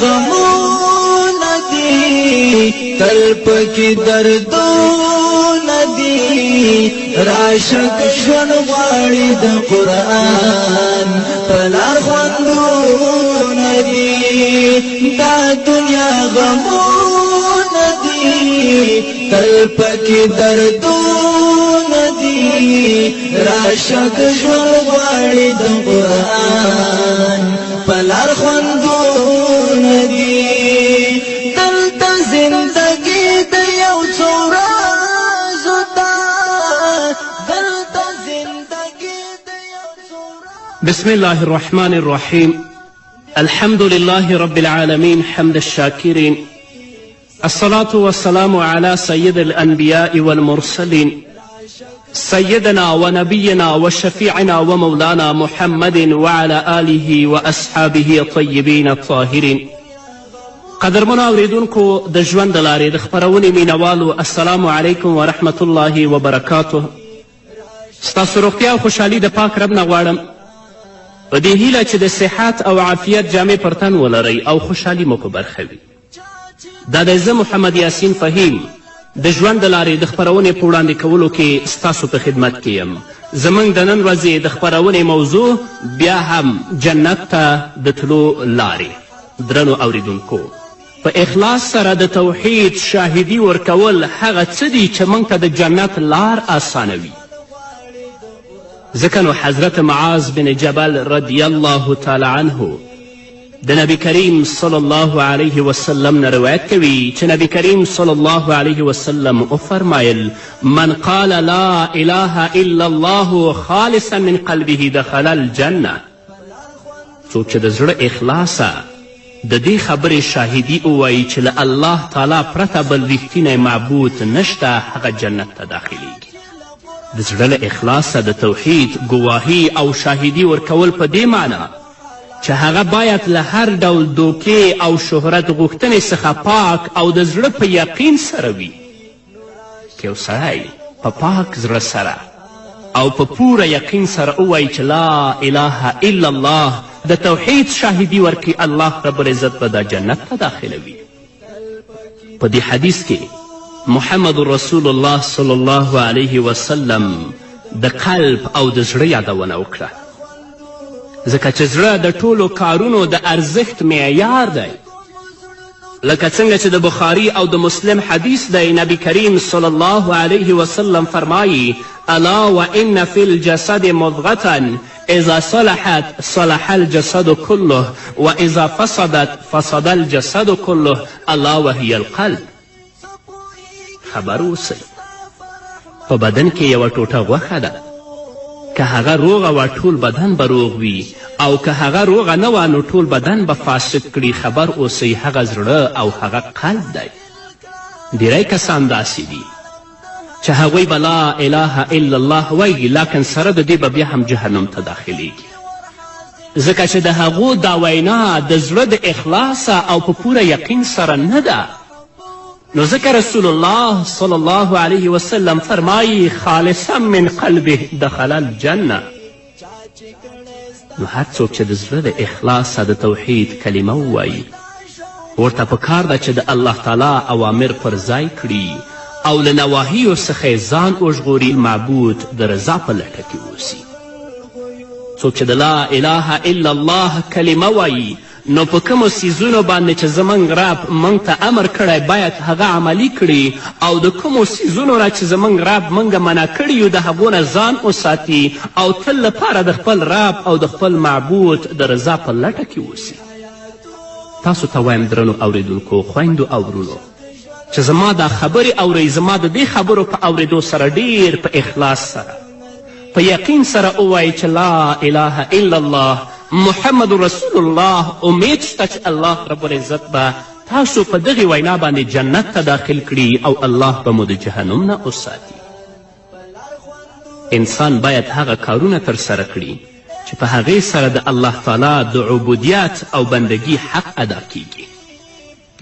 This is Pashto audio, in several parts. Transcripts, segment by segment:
غمونه دي تل پکې دردونه دي راشد ژوند غواړي د قرآن په لار خوندونه دي دا دنیا غمونه دي تل پکې دردونه دي راشد ژوند غواړي د قرآن په لار خوندونه دي دلته زندګي د یو څو ورځو ده دلته زندګي د یو څو ورځو. بسم الله الرحمن الرحيم. الحمد لله رب العالمين حمد الشاكرين. الصلاة والسلام على سيد الأنبياء والمرسلين سيدنا ونبينا وشفيعنا ومولانا محمد وعلى آله وأصحابه الطيبين الطاهرين. قدرمنو اوریدونکو د ژوند د لارې د خپرونې مینوالو السلام علیکم ورحمة الله وبرکاته. ستاسو روغتیا او خوشحالي د پاک رب نه غواړم په دې هیله چې د صحت او عافیت جامې پر تن ولرئ او خوشحالي مو په برخه وي. دا دی زه محمد یاسین فهیم د ژوند د لارې د خپرونې په وړاندې کولو کې ستاسو په خدمت کې یم. زموږ د نن ورځې د خپرونې موضوع بیا هم جنت ته د تلو لارې. درنو اوریدونکو، په اخلاص سره د توحید شاهدي ورکول هغه څه دي چې موږ ته د جنت لار آسانوي. ځکه نو حضرت معاذ بن جبل رضی الله تعالی عنه د نبی کریم صلی الله علیه وسلم نه روایت کوي چې نبی کریم صلی الله علیه وسلم وفرمایل من قال لا اله الا الله خالصا من قلبه دخل الجنه. څوک چې د زړه اخلاصه د دې خبرې شاهدي ووایي چې له الله تعالی پرته بل ریښتینی معبود نشته هغه جنت ته داخلیږي. د زړه له اخلاصه د توحید ګواهي او شاهدي ورکول په دې معنا چې هغه باید له هر ډول دوکې او شهرت غوښتنې څخه پاک او د زړه په یقین سره وي. که یو سړی په پاک زړه سره او په پوره یقین سره ووایي چې لا اله الا الله د توحید شاهدي ورکړي الله رب العزت به دا جنت ته داخلوي. په دې حدیث کې محمد رسول الله صلی الله علیه وسلم د قلب او د زړه یادونه وکړه، ځکه چې زړه د ټولو کارونو د ارزښت معیار دی. لکه څنګه چې د بخاري او د مسلم حدیث دی، نبی کریم صلی الله علیه وسلم فرمایي الا وان فی الجسد مضغة اذا صلحت صلح الجسد كله واذا فسدت فسد الجسد كله الا وهي القلب. خبر اوسئ، په بدن کې یوه ټوټه غوښه ده، که هغه روغه وه ټول بدن به روغ وي، او که هغه روغه نه وه نو ټول بدن به فاسد کړي. خبر اوسئ هغه زړه او هغه قلب دی. ډیری کسان داسې دي چې هغوی به لا اله الا الله وایي، لکن سره د دې به بیا هم جهنم ته داخلیږي، ځکه چې د هغو دا وینا د زړه د اخلاصه او په پوره یقین سره نه ده. نو ځکه رسول الله صلی الله علیه وسلم فرمایي خالصا من قلبه دخل الجنه. نو هر څوک چې د زړه د اخلاصه د توحید کلمه ووایي، ورته پکار ده چې د الله تعالی اوامر پر ځای کړي او له نواهیو څخه ځان وژغوري، معبود د رضا په لټه کې اوسي. څوک چې د لا اله الا الله کلمه وایي نو په کومو څیزونو باندې چې زموږ رب موږ ته امر کړی باید هغه عملي کړي، او د کومو څیزونو را چې زموږ رب موږ منع کړي یو د هغو نه ځان وساتي او تل لپاره د خپل رب او د خپل معبود د رضا په لټه کې اوسي. تاسو ته وایم درنو اوریدونکو، خویندو او ورونو، چې زما دا خبرې اورئ، زما د دې خبرو په اوریدو سره ډیر په اخلاص سره په یقین سره ووایئ چې لا اله الا الله محمد رسول الله. امید شته چې الله رب العزت به تاسو په دغې وینا باندې جنت ته داخل کړي او الله به مو د جهنم نه وساتي. انسان باید هغه کارونه ترسره کړي چې په هغې سره د الله تعالی د عبودیت او بندگی حق ادا کیږي.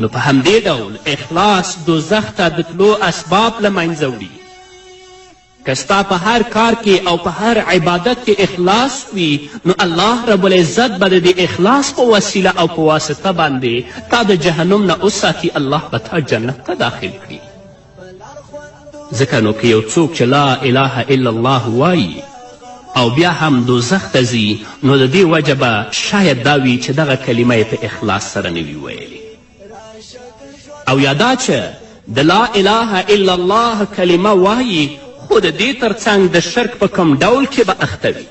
نو په همدې ډول اخلاص دوزخ ته د تلو اسباب له منځه وړي. که ستا په هر کار کې او په هر عبادت کې اخلاص وي نو الله رب العزت به د دې اخلاص په وسیله او په واسطه باندې تا د جهنم نه وساتي. الله به تا جنت ته داخل کړي. ځکه نو که یو څوک چې لا اله الا الله وایي او بیا هم دوزخ ته ځي نو د دې وجه به شاید دا وي چې دغه کلمه یې په اخلاص سره نه وي ویلې. او یا دا چې د لا اله الا الله کلمه وایي خو د دې ترڅنګ د شرک په کوم ډول کې به اخته وي.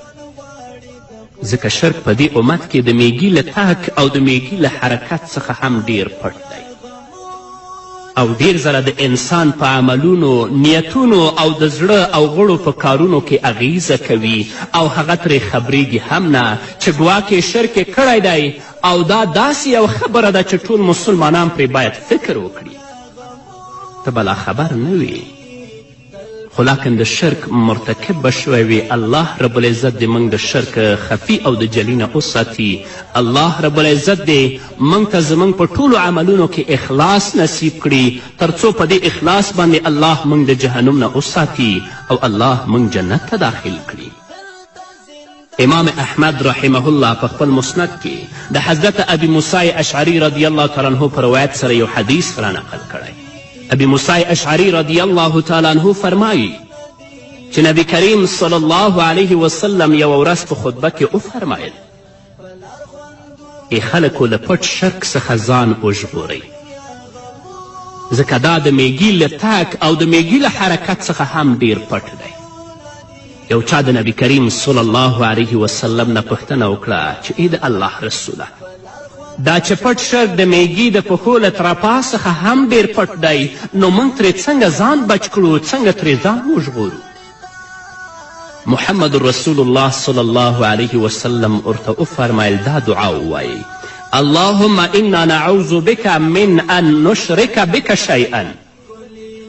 ځکه شرک په دې امت کې د میږي له تک او د میږي له حرکت څخه هم ډیر پټ دی او ډیر ځله د انسان په عملونو، نیتونو او د زړه او غړو په کارونو کې اغیزه کوي او هغه ترې خبریږي هم نه چې ګواکې شرک یې کړی دی او دا داسې یو خبره ده چې ټول مسلمانان پرې باید فکر وکړي. ته بلا خبر نه وي خو لاکن د شرک مرتکب به شوی وي. الله رب العزت دې موږ د شرک خفي او د جلي نه وساتي. الله رب العزت دې موږ ته زموږ په ټولو عملونو کې اخلاص نصیب کړي تر څو په دې اخلاص باندې الله موږ د جهنم نه وساتي او الله موږ جنت ته داخل کړي. امام احمد رحمه الله په خپل مسند کې د حضرت ابي موسی اشعري رضی الله تعالی عنه په روایت سره یو حدیث رانقل کړی. ابي موسی اشعري رضی الله تعالی عنه فرمایي چې نبی کریم صلی الله علیه وسلم یوه ورځ په خطبه کې وفرمایل ای خلکو له پټ شرک څخه ځان وژغورئ ځکه دا د میږي له تک او د میږي له حرکت څخه هم ډیر پټ دی. یو چا د نبی کریم صلی الله علیه وسلم نه پوښتنه وکړه چې ای د الله رسوله دا چې پټ شرک د میږي د پښو له ترپا څخه هم ډیر پټ دی نو موږ ترې څنګه ځان بچ کړو، څنګه ترې ځان وژغورو؟ محمد رسول الله صلی الله علیه وسلم ورته وفرمیل دا دعا ووایئ اللهم انا نعوذ بك من ان نشرك بك شيئا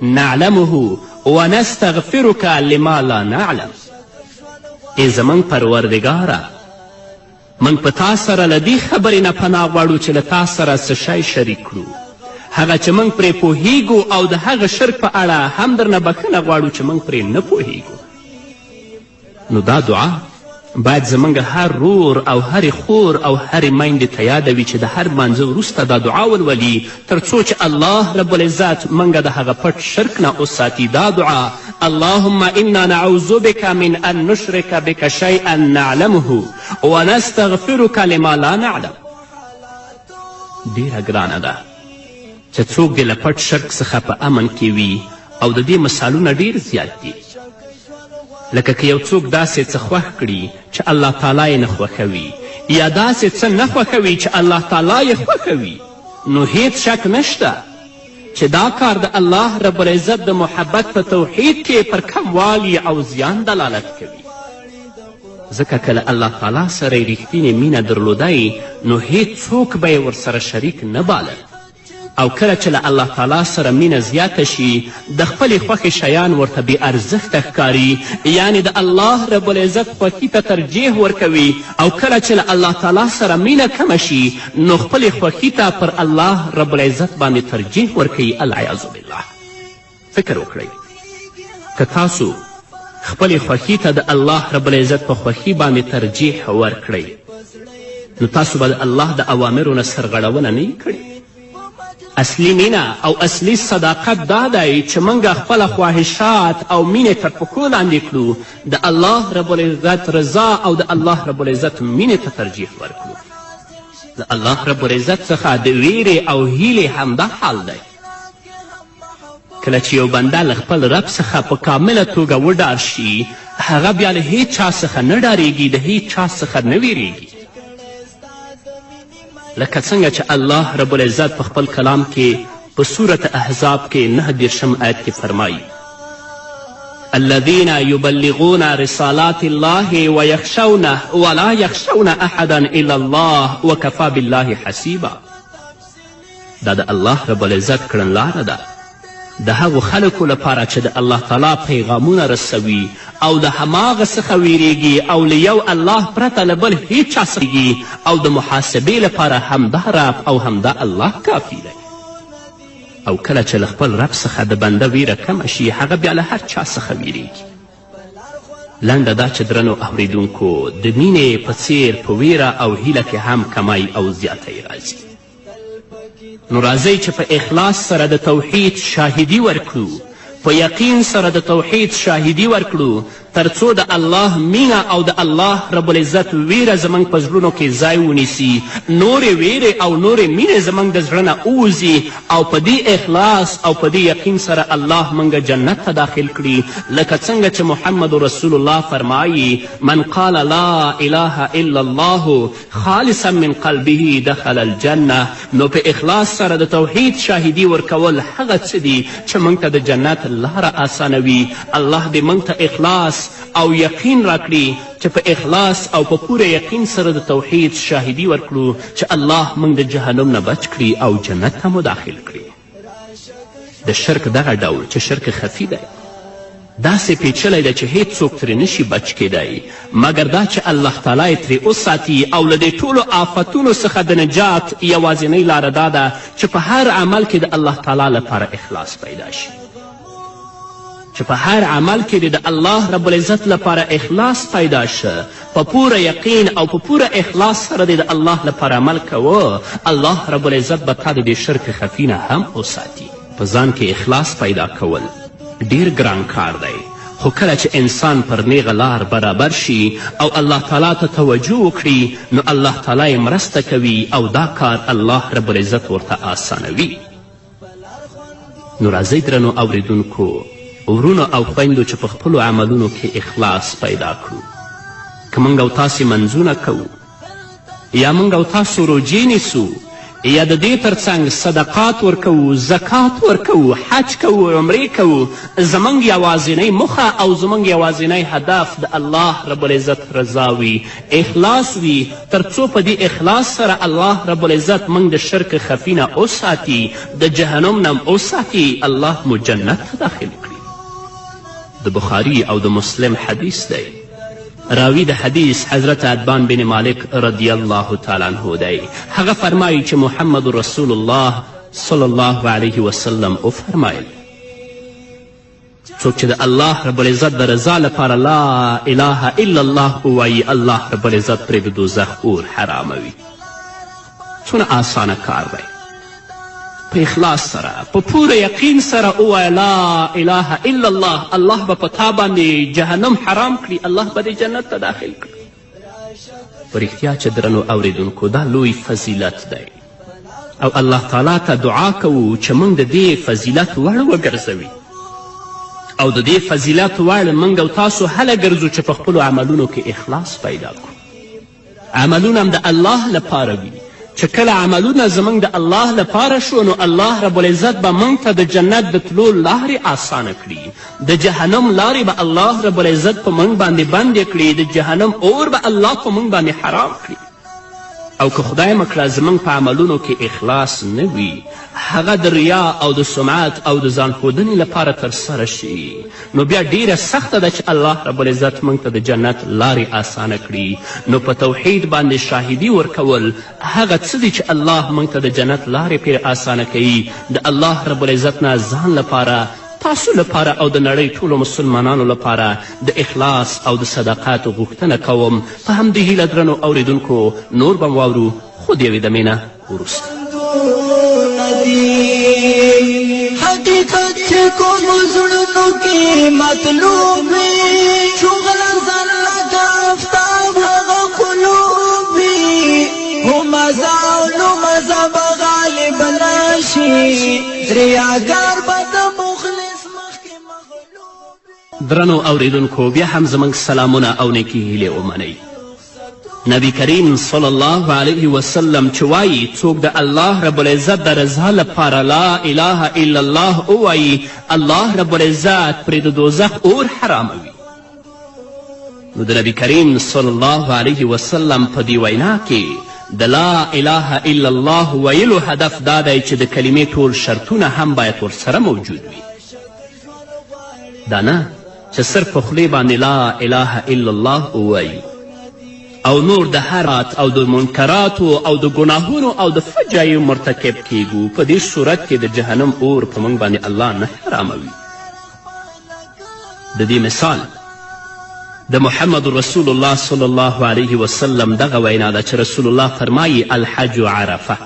نعلمه ونستغفرك لما لا نعلم. ای زموږ پروردګاره موږ په تا سره له دې خبرې نه پناه غواړو چې له تا سره څه شی شریک کړو، هغه چې موږ پرې پوهیږو او د هغه شرک په اړه هم درنه بخښنه غواړو چې موږ پرې نه پوهیږو. نو دا دعا باید زموږ هر رور او هرې خور او هرې میندې ته یاده وي چې د هر لمانځه وروسته دا دعا ولولي تر څو چې الله رب العزت موږ د هغه پټ شرک نه وساتي. دا دعا اللهم انا نعوذ بك من ان نشرك بك شيئا نعلمه ونستغفرك لما لا نعلم. ډیره ګرانه ده چې څوک دې له پټ شرک څخه په امن کې وي او د دې مثالونه ډیر زیات دي. لکه که یو څوک داسې څه خوښ کړي چې الله تعالی یې نه خوښوي یا داسې څه نه خوښوي چې الله تعالی یې خوښوي نو هیڅ شک نشته چې دا کار د الله رب العزت د محبت په توحید کې پر کموالي او زیان دلالت کوي. ځکه کله الله تعالی سره یې ریښتینې مینه درلودی نو هیڅ څوک به یې ورسره شریک نه باله او کله چې له الله تعالی سره مینه زیاته شي د خپلې خوښې شیان ورته بې ارزښته ښکاري، یعنې د الله رب العزت خوښي ته ترجیح ورکوي او کله چې له الله تعالی سره مینه کمه شي نو خپلې خوښي ته پر الله رب العزت باندې ترجیح ورکوي. العیاذ بالله. فکر وکړئ که تاسو خپلې خوښي ته د الله رب العزت په خوښي باندې ترجیح ورکړئ نو تاسو به د الله د اوامرو نه سرغړونه نه یې کړې. اصلي مینه او اصلي صداقت دا دی چې موږ خپله خواهشات او مینې تر پښو لاندې کړو، د الله رب العزت رضا او د الله رب العزت مینې ته ترجیح ورکړو. د الله رب العزت څخه د ویرې او هیلې همدا حال دی. کله چې یو بنده له خپل رب څخه په کامله توګه وډار شي هغه بیا له هیڅ چا څخه نه ډاریږي، د هیڅ چا څخه نه ویریږي. لکه څنګه چې الله رب العزت په خپل کلام کې په سورة احزاب کې 9 آیت کې فرمایي الذین یبلغون رسالات الله ویخشونه ولا یخشون احدا الا الله وکفا بالله حسیبا. دا د الله رب العزت کړنلاره ده د هغو خلکو لپاره چې د الله تعالی پیغامونه رسوي او د هماغه څخه ویریږي او له یو الله پرته له بل هیڅ چا څخه او د محاسبې لپاره همدا رب او همدا الله کافي دی. او کله چې له خپل رب څخه د بنده ویره کمه شي هغه بیا له هر چا څخه ویریږي. لنډه دا چې درنو اوریدونکو د مینې په څیر په ویره او هیله کې هم کمی او زیاتی راځي. نو راځئ چې په اخلاص سره د توحید شاهدي ورکړو، په یقین سره د توحید شاهدي ورکړو، تر څو د الله مینه او د الله رب العزت ویره زموږ په زړونو کې ځای ونیسي، نورې ویرې او نورې مینې زموږ د زړه نه ووځي او په دې اخلاص او په دې یقین سره الله موږ جنت ته داخل کړي. لکه څنګه چې محمد رسول الله فرمایي من قال لا اله الا الله خالصا من قلبه دخل الجنه. نو په اخلاص سره د توحید شاهدي ورکول هغه څه دي چې موږ ته د جنت لاره آسانوي. الله دې موږ ته اخلاص او یقین راکړي چې په اخلاص او په پوره یقین سره د توحید شاهدي ورکړو چې الله موږ د جهنم نه بچ کړي او جنت ته مو داخل کړي. د شرک دغه ډول چې شرک خفي دی داسې پیچلی دی چې هیڅوک ترې نشي بچ کیدی مګر دا چې الله تعالی یې ترې وساتي. او له دې ټولو آفتونو څخه د نجات یوازینۍ لاره دا ده چې په هر عمل کې د الله تعالی لپاره اخلاص پیدا شي، چې په هر عمل کې د الله رب العزت لپاره اخلاص پیدا شه. په پوره یقین او په پوره اخلاص سره د الله لپاره عمل کوه، الله رب العزت به تا د دې شرک خفي نه هم وساتي. په ځان کې اخلاص پیدا کول ډیر ګران کار دی، خو کله چې انسان پر نیغه لار برابر شي او الله تعالی ته توجه وکړي نو الله تعالی مرسته کوي او دا کار الله رب العزت ورته آسانوي. نو راځئ درنو اوریدونکو ورونو او خویندو چې په خپلو عملونو کې اخلاص پیدا کړو. که موږ او تاسې منځونه کوو یا موږ او تاسو روجې نیسو یا د دې ترڅنګ صدقات ورکوو، زکات ورکوو، حج کوو، عمرې کوو، زموږ یوازینۍ موخه او زموږ یوازینۍ هدف د الله رب العزت رضا وي، اخلاص وي، تر څو په دې اخلاص سره الله رب العزت موږ د شرک خفي نه وساتي، د جهنم نه وساتي، الله مو جنت ته داخل کړي. د بخاري او د مسلم حدیث دی. راوی د حدیث حضرت عتبان بن مالک رضی الله تعالی عنه دی. هغه فرمایي چې محمد رسول الله صلی الله علیه وسلم وفرمایل څوک چې د الله رب العزت د رضا لپاره لا اله الا الله ووایي الله رب العزت پرې د دوزخ اور حراموي. څونه آسانه کار دی. په اخلاص سره په پوره یقین سره ووایه لا اله الا الله، الله به په تا باندې جهنم حرام کړي، الله به دې جنت ته داخل کړي. په رښتیا چې درنو اوریدونکو دا لوی فضیلت دی او الله تعالی ته دعا کوو چې موږ د دې فضیلت وړ وګرځوي او د دې فضیلت وړ موږ او تاسو هله ګرځو چې په خپلو عملونو کې اخلاص پیدا کړو. عملونه هم د الله لپاره وي چې کله عملونه زموږ د الله لپاره شو نو الله رب العزت به موږ ته د جنت د تلو لارې آسانه کړي، د جهنم لارې به الله رب العزت په موږ باندې بندې کړي، د جهنم اور به الله په موږ باندې حرام کړي. او که خدای مکړه زموږ په عملونو کې اخلاص نه وي، هغه د ریا او د سمعت او د ځان ښودنې لپاره ترسره شي، نو بیا ډیره سخته ده چې الله رب العزت موږ ته د جنت لارې آسانه کړي. نو په توحید باندې شاهدي ورکول هغه څه دي چې الله موږ ته د جنت لارې پرې آسانه کوي. د الله رب العزت نه ځان لپاره، تاسو لپاره او د نړۍ ټولو مسلمانانو لپاره د اخلاص او د صداقت غوښتنه کوم. په همدې هیله درنو اوریدونکو نور به واورو خو د یوې دمې نه وروسته. حقیقت چې کوم زړونو کې مطلوب وي، شغله ځان لکه آفتاب هغه قلوب وي، هو مزه او نو مزه به غالب نشي، ریاګار به د مخلص مخکې مغلوب. درنو اوریدونکو بیا هم زموږ سلامونه او نیکې هیلې ومنئ. نبی کریم صلی الله علیه وسلم چې وایي څوک د الله رب العزت د رضا لپاره لا اله الا الله ووایي الله رب العزت پرې د دوزخ اور حراموي. نو د نبی کریم صلی الله علیه وسلم په دې وینا کې د لا اله الا الله ویلو هدف دا دی چې د کلمې ټول شرطونه هم باید ورسره موجود وي. دا نه چې صرف په خولې باندې لا اله الا الله ووایي او نور د حرات او د منکراتو او د ګناهونو او د فجایو مرتکب کیږو. په دې صورت کې د جهنم اور په موږ باندې الله نه حراموي. د دې مثال د محمد رسول الله صلی الله علیه وسلم دغه وینا ده چې رسول الله فرمایي الحج عرفه.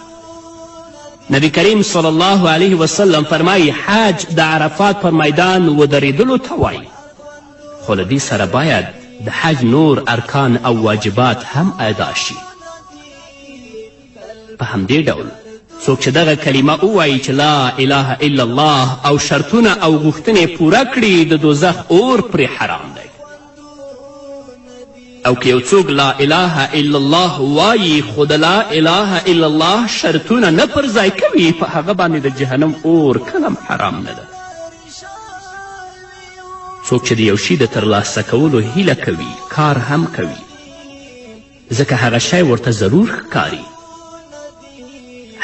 نبی کریم صلی الله علیه وسلم فرمایي حج د عرفات پر میدان ودرېدلو ته وایي. خو له دې سره باید د حج نور ارکان او واجبات هم ادا شي. په همدې ډول څوک چې دغه کلمه ووایي چې لا اله الا الله او شرطونه او غوښتنې پوره کړي د دوزخ اور پرې حرام دی. او که یو څوک لا اله الا الله وایي خو د لا اله الا الله شرطونه نه پر ځای کوي په هغه باندې د جهنم اور کلم حرام نه ده. څوک چې د یو شي د ترلاسه کولو هیله کوي کار هم کوي ځکه هغه شی ورته ضرور ښکاري.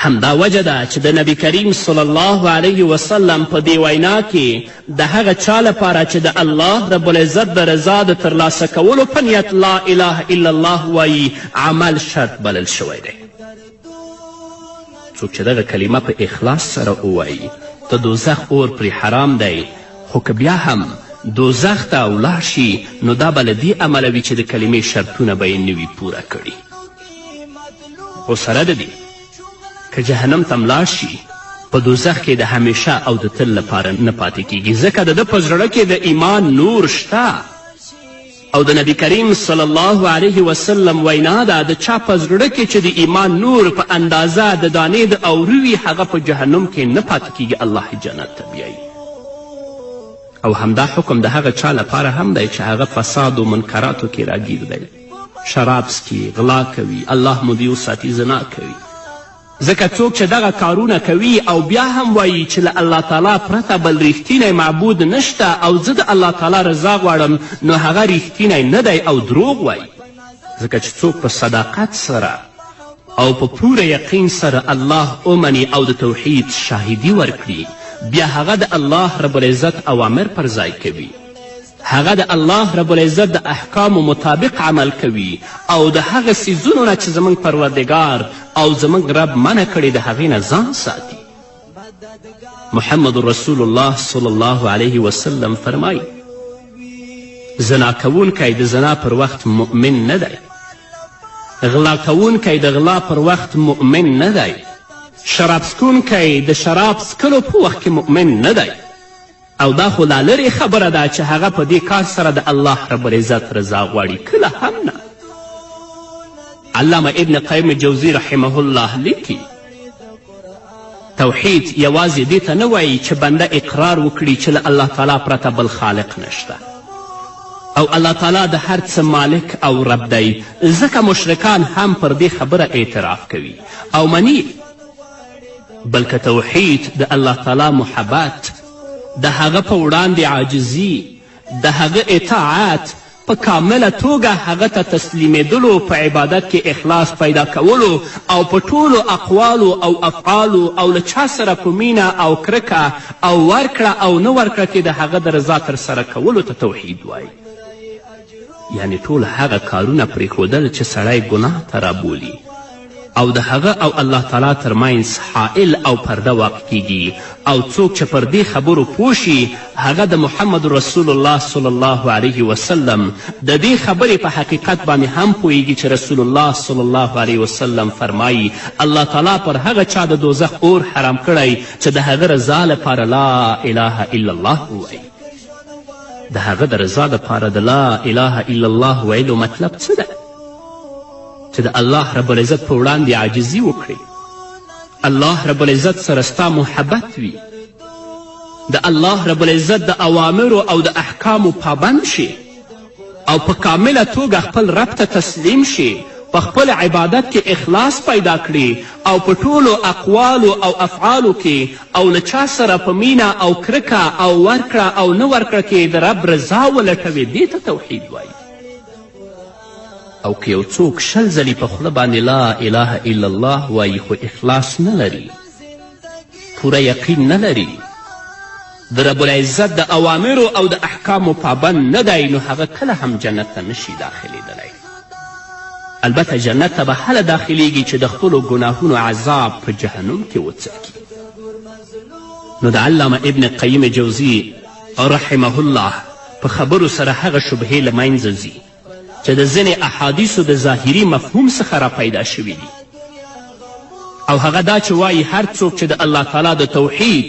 همدا وجه ده چې د نبی کریم صلی الله علیه وسلم په دې وینا کې د هغه چا لپاره چې د الله رب العزت د رضا د ترلاسه کولو په نیت لا اله الا الله وایي عمل شرط بلل شوی دی. څوک چې دغه کلمه په اخلاص سره ووایي د دوزخ اور پرې حرام دی، خو که بیا هم دوزخ ته ولاړ شي نو دا به له دې امله وي چې د کلمې شرطونه به یې نه وي پوره کړي. خو سره د دې که جهنم ته ملاړ شي په دوزخ کې د همیشه او د تل لپاره نه پاتې کیږي ځکه د ده په زړه کې د ایمان نور شته. او د نبی کریم صلی الله علیه وسلم وینا ده د چا په زړه کې چې د ایمان نور په اندازه د دانې د اورو وي هغه په جهنم کې نه پاتې کیږي، الله جنت ته بیایي. او همدا حکم د هغه چا لپاره هم دی چې هغه فساد و منکراتو کې راګیر دی، شراب څکي، غلا کوي، الله مو دې وساتي، زنا کوي. ځکه څوک چې دغه کارونه کوي او بیا هم وایي چې له الله تعالی پرته بل ریښتینی معبود نشته او زه د الله تعالی رضا غواړم نو هغه ریښتینی نه دی او دروغ وایي. ځکه چې څوک په صداقت سره او په پوره یقین سره الله ومني او د توحید شاهدي ورکړي بیا هغه د الله رب العزت اوامر پر ځای کوي، هغه د الله رب العزت د احکامو مطابق عمل کوي او د هغه څیزونو نه چې زموږ پروردګار او زموږ رب منع کړي د هغې نه ځان ساتي. محمد رسول الله صلی الله علیه وسلم فرمایي زنا کوونکی د زنا پر وخت مؤمن نه دی، غلا کوونکی د غلا پر وخت مؤمن نه دی، شراب څکونکی د شراب څکلو په وخت کې مؤمن نه دی. او دا خو لا لرې خبره ده چې هغه په دې کار سره د الله رب العزت رضا غواړي، کله هم نه. علامه ابن قیم جوزی رحمه الله لیکي توحید یوازې دې ته نه وایي چې بنده اقرار وکړي چې له الله تعالی پرته بل خالق نشته او الله تعالی د هر څه مالک او رب دی، ځکه مشرکان هم پر دې خبره اعتراف کوي او مني. بلکه توحید د الله تعالی محبت، د هغه په وړاندې عاجزي، د هغه اطاعت، په کامله توګه هغه ته تسلیمېدلو، په عبادت کې اخلاص پیدا کولو او په ټولو اقوالو او افعالو او له چا سره په مینه او کرکه او ورکړه او نه ورکړه کې د هغه د رضا ترسره کولو ته توحید وایي. یعنی ټول هغه کارونه پرېښودل چې سړی ګناه ته رابولي او د هغه او الله تعالی ترمنځ حائل او پرده واقع کیږي. او څوک چې پر دې خبرو پوه شي هغه د محمد رسول الله صلی الله علیه وسلم د دې خبرې په حقیقت باندې هم پوهیږي چې رسول الله صلی الله علیه وسلم فرمایي الله تعالی پر هغه چا د دوزخ اور حرام کړی چې د هغه رضا لپاره لا اله الا الله ووایي. د هغه د رضا لپاره د لا اله الا الله ویلو مطلب څه ده؟ چې د الله رب العزت په وړاندې عاجزي وکړي، الله رب العزت سره ستا محبت وي، د الله رب العزت د اوامرو او د احکامو پابند شي او په کامله توګه خپل رب ته تسلیم شي، په خپل عبادت کې اخلاص پیدا کړي او په ټولو اقوالو او افعالو کې او له چا سره په مینه او کرکه او ورکړه او نه ورکړه کې د رب رضا ولټوي، دې ته توحید وایي. او که یو څوک 20 ځلې په خوله باندې لا اله الا الله وایي خو اخلاص نه لري، پوره یقین نه لري، د رب العزت د اوامرو او د احکامو پابند نه دی، نو هغه کله هم جنت ته نشي داخلیدلی. البته جنت ته به هله داخلیږي چې د خپلو ګناهونو عذاب په جهنم کې وڅکي. نو د علامه ابن قیم جوزی رحمه الله په خبرو سره هغه شبهې له منځه ځي چې د ځینې احادیثو د ظاهري مفهوم څخه را پیدا شوي دي، او هغه دا چې وایي هر څوک چې د الله تعالی د توحید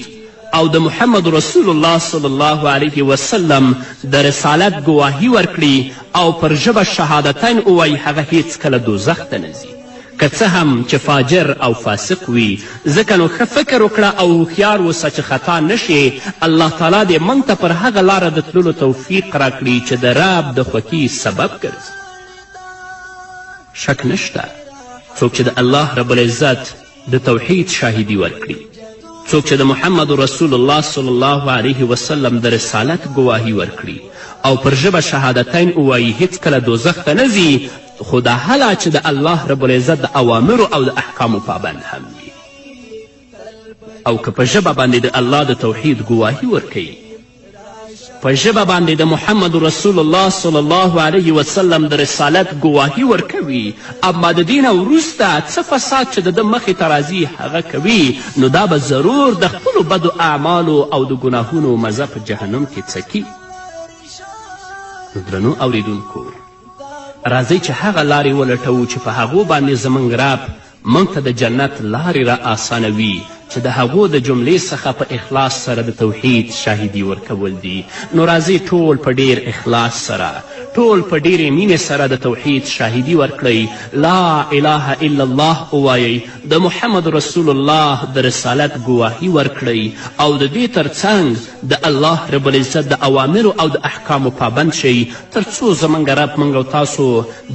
او د محمد رسول الله صلی الله علیه وسلم د رسالت ګواهي ورکړي او پر ژبه شهادتین ووایي هغه هیڅکله دوزخ ته نه ځي، که څه هم چې فاجر او فاسق وي. ځکه نو ښه فکر وکړه او هوښیار اوسه چې خطا نشي. الله تعالی دې موږ ته پر هغه لاره د تللو توفیق راکړي چې د رب د خوښي سبب ګرځي. شک نشته څوک چې د الله رب العزت د توحید شاهدي ورکړي، څوک چې د محمد رسول الله صلی الله علیه وسلم د رسالت ګواهي ورکړي او پر ژبه شهادتین ووایي هیڅکله دوزخ ته نه ځي، خو دا هله چې د الله رب العزت د اوامرو او د احکامو پابند هم وي، او که په ژبه باندې د الله د توحید ګواهي ورکوي، په ژبه باندې د محمد رسول الله صلی الله علیه وسلم د رسالت ګواهي ورکوي، اما د دې نه وروسته څه فساد چې د ده مخې ته راځي هغه کوي، نو دا به ضرور د خپلو بدو اعمالو او د ګناهونو مزه په جهنم کې څکي. نو درنو اوریدونکو، راځئ چې هغه لارې ولټوو چې په هغو باندې زموږ رب موږ ته د جنت لارې را آسانوي، چې د هغو د جملې څخه په اخلاص سره د توحید شاهدي ورکول دي. نو راځئ ټول په ډیر اخلاص سره، ټول په ډیرې مینې سره د توحید شاهدي ورکړئ، لا اله الا الله ووایئ، د محمد رسول الله د رسالت ګواهي ورکړئ، او د دې ترڅنګ د الله رب العزت د اوامرو او د احکامو پابند شئ، تر څو زموږ رب موږ او تاسو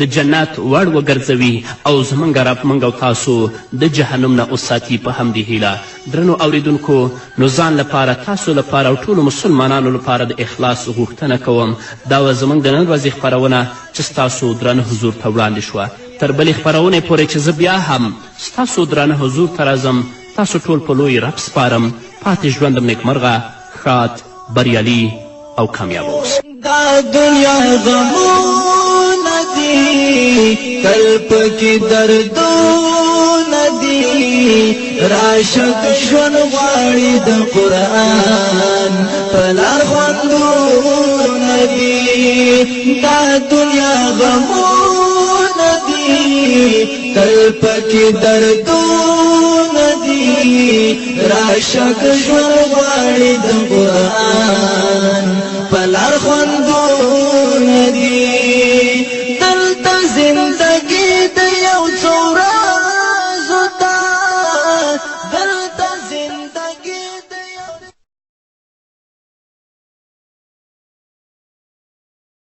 د جنت وړ وګرځوي او زموږ رب موږ او تاسو د جهنم نه وساتي. په همدې هیله درنو اوریدونکو، نو ځان لپاره، تاسو لپاره او ټولو مسلمانانو لپاره د اخلاص غوښتنه کوم. دا وه زموږ د نن ورځې خپرونه چې ستاسو درانه حضور ته وړاندې شوه. تر بلې خپرونې پورې چې زه بیا هم ستاسو درانه حضور ته راځم، تاسو ټول په لوی رب سپارم. پاتې ژوندم نیکمرغه، ښاد، بریالي او کامیاب اوسئ. دا دنیا غمونه دي، تل پکې دردونه دي، راشد ژوند غواړي د قرآن په لار خوندونه دي. دا دنیا غمونه دي، تل پکې دردونه دي، راشد ژوند غواړي د قرآن په لار خوندونه دي. دلته زنده